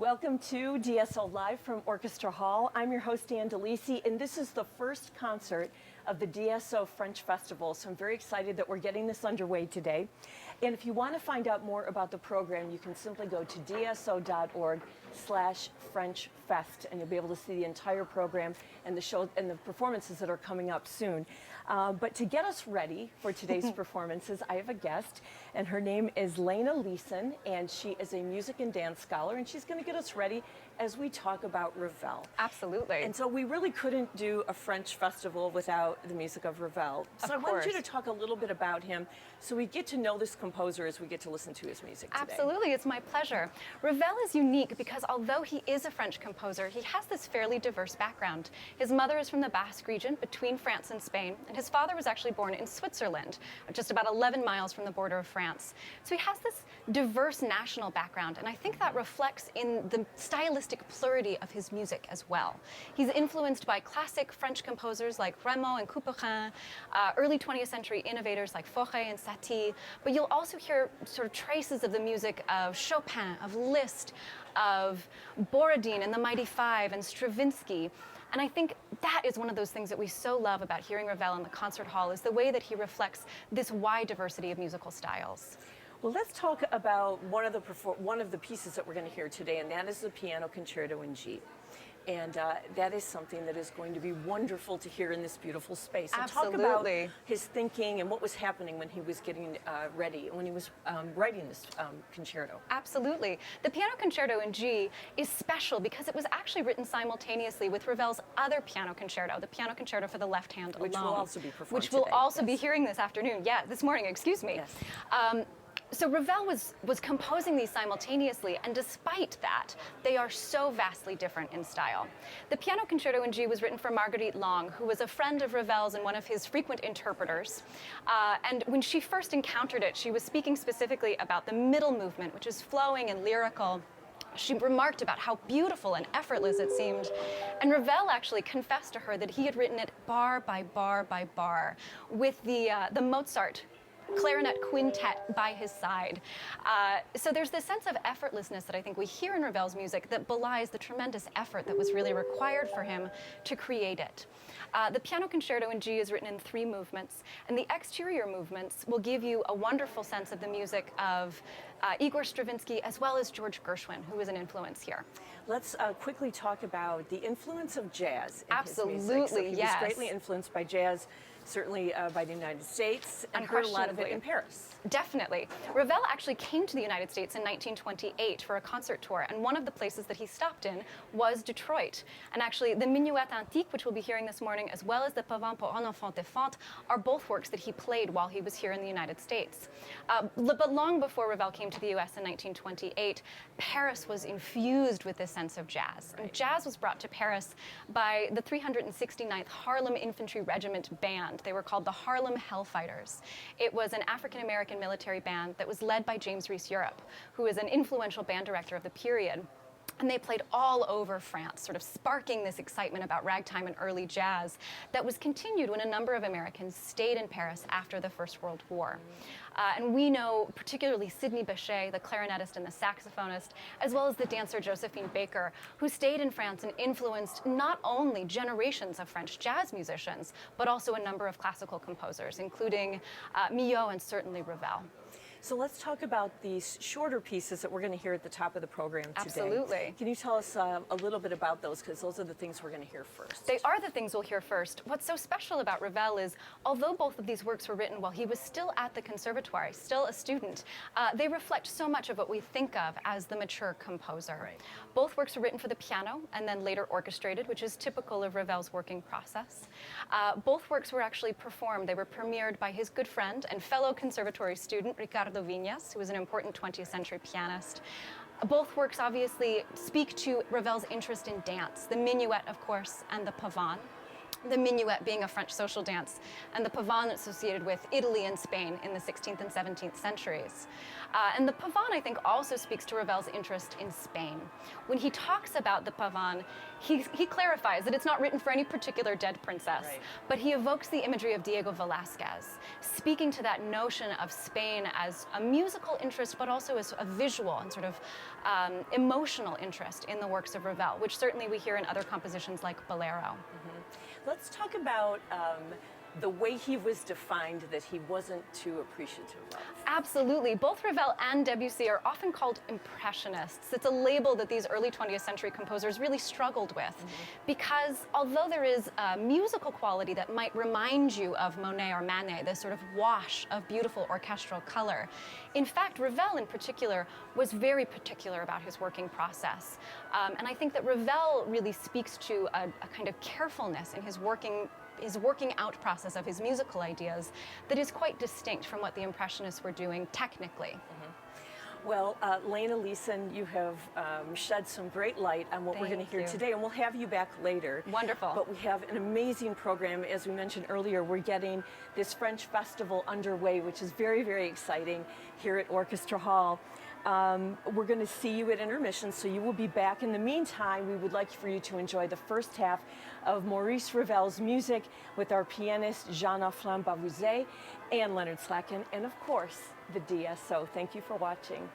Welcome to DSO Live from Orchestra Hall. I'm your host, Delisi, and this is the first concert of the DSO French Festival, so I'm very excited that we're getting this underway today. And if you want to find out more about the program, you can simply go to dso.org/FrenchFest, and you'll be able to see the entire program and the show and the performances that are coming up soon. But to get us ready for today's performances, I have a guest, and her name is Lena Leson, and she is a music and dance scholar, and she's going to get us ready as we talk about Ravel. Absolutely. And so we really couldn't do a French festival without the music of Ravel. So I wanted you to talk a little bit about him so we get to know this composer as we get to listen to his music today. Absolutely, it's my pleasure. Ravel is unique because although he is a French composer, he has this fairly diverse background. His mother is from the Basque region between France and Spain, and his father was actually born in Switzerland, just about 11 miles from the border of France. So he has this diverse national background, and I think that reflects in the stylistic plurality of his music as well. He's influenced by classic French composers like Rameau and Couperin, early 20th century innovators like Fauré and Satie, but you'll also hear sort of traces of the music of Chopin, of Liszt, of Borodin and the Mighty Five and Stravinsky. And I think that is one of those things that we so love about hearing Ravel in the concert hall, is the way that he reflects this wide diversity of musical styles. Well, let's talk about one of the pieces that we're going to hear today, and that is the Piano Concerto and G. And that is something that is going to be wonderful to hear in this beautiful space. And Absolutely. talk about his thinking and what was happening when he was getting ready, when he was writing this concerto. Absolutely. The Piano Concerto in G is special because it was actually written simultaneously with Ravel's other piano concerto, the Piano Concerto for the left hand alone. Which will also be performed Which we'll today. also be hearing this afternoon. Yeah, this morning, excuse me. Yes. So Ravel was composing these simultaneously, and despite that, they are so vastly different in style. The Piano Concerto in G was written for Marguerite Long, who was a friend of Ravel's and one of his frequent interpreters. And when she first encountered it, she was speaking specifically about the middle movement, which is flowing and lyrical. She remarked about how beautiful and effortless it seemed. And Ravel actually confessed to her that he had written it bar by bar by bar, with the Mozart clarinet quintet by his side. So there's this sense of effortlessness that I think we hear in Ravel's music that belies the tremendous effort that was really required for him to create it. The Piano Concerto in G is written in 3 movements, and the exterior movements will give you a wonderful sense of the music of Igor Stravinsky as well as George Gershwin, who was an influence here. Let's quickly talk about the influence of jazz in Absolutely, his music. So he yes. was greatly influenced by jazz, certainly by the United States, and heard a lot of it in Paris. Definitely. Ravel actually came to the United States in 1928 for a concert tour, and one of the places that he stopped in was Detroit. And actually, the Minuet Antique, which we'll be hearing this morning, as well as the Pavane pour un enfant défunt, are both works that he played while he was here in the United States. But long before Ravel came to the US in 1928, Paris was infused with this sense of jazz. Right. And jazz was brought to Paris by the 369th Harlem Infantry Regiment Band. They were called the Harlem Hellfighters. It was an African-American military band that was led by James Reese Europe, who is an influential band director of the period. And they played all over France, sort of sparking this excitement about ragtime and early jazz that was continued when a number of Americans stayed in Paris after the First World War. And we know particularly Sidney Bechet, the clarinetist and the saxophonist, as well as the dancer Josephine Baker, who stayed in France and influenced not only generations of French jazz musicians, but also a number of classical composers, including Milhaud and certainly Ravel. So let's talk about these shorter pieces that we're going to hear at the top of the program today. Absolutely. Can you tell us a little bit about those, because those are the things we're going to hear first. They are the things we'll hear first. What's so special about Ravel is, although both of these works were written while he was still at the conservatoire, still a student, they reflect so much of what we think of as the mature composer. Right. Both works were written for the piano and then later orchestrated, which is typical of Ravel's working process. Both works were actually performed. They were premiered by his good friend and fellow conservatory student, Ricardo Viñas, who was an important 20th century pianist. Both works obviously speak to Ravel's interest in dance, the minuet, of course, and the pavane. the minuet being a French social dance, and the pavane associated with Italy and Spain in the 16th and 17th centuries. And the pavane, I think, also speaks to Ravel's interest in Spain. When he talks about the pavane, he clarifies that it's not written for any particular dead princess, Right. but he evokes the imagery of Diego Velázquez, speaking to that notion of Spain as a musical interest, but also as a visual and sort of emotional interest in the works of Ravel, which certainly we hear in other compositions like Bolero. Let's talk about the way he was defined that he wasn't too appreciative of. Absolutely. Both Ravel and Debussy are often called impressionists. It's a label that these early 20th century composers really struggled with because although there is a musical quality that might remind you of Monet or Manet, this sort of wash of beautiful orchestral color, in fact, Ravel in particular was very particular about his working process. And I think that Ravel really speaks to a kind of carefulness in his working out process of his musical ideas that is quite distinct from what the Impressionists were doing technically. Well, Lena, Leson, you have shed some great light on what we're going to Thank hear you. today, and we'll have you back later. Wonderful. But we have an amazing program. As we mentioned earlier, we're getting this French festival underway, which is very, very exciting here at Orchestra Hall. We're going to see you at intermission, so you will be back. In the meantime, we would like for you to enjoy the first half of Maurice Ravel's music with our pianist Jean-Afflin Bavouzet and Leonard Slacken, and of course, the DSO. Thank you for watching.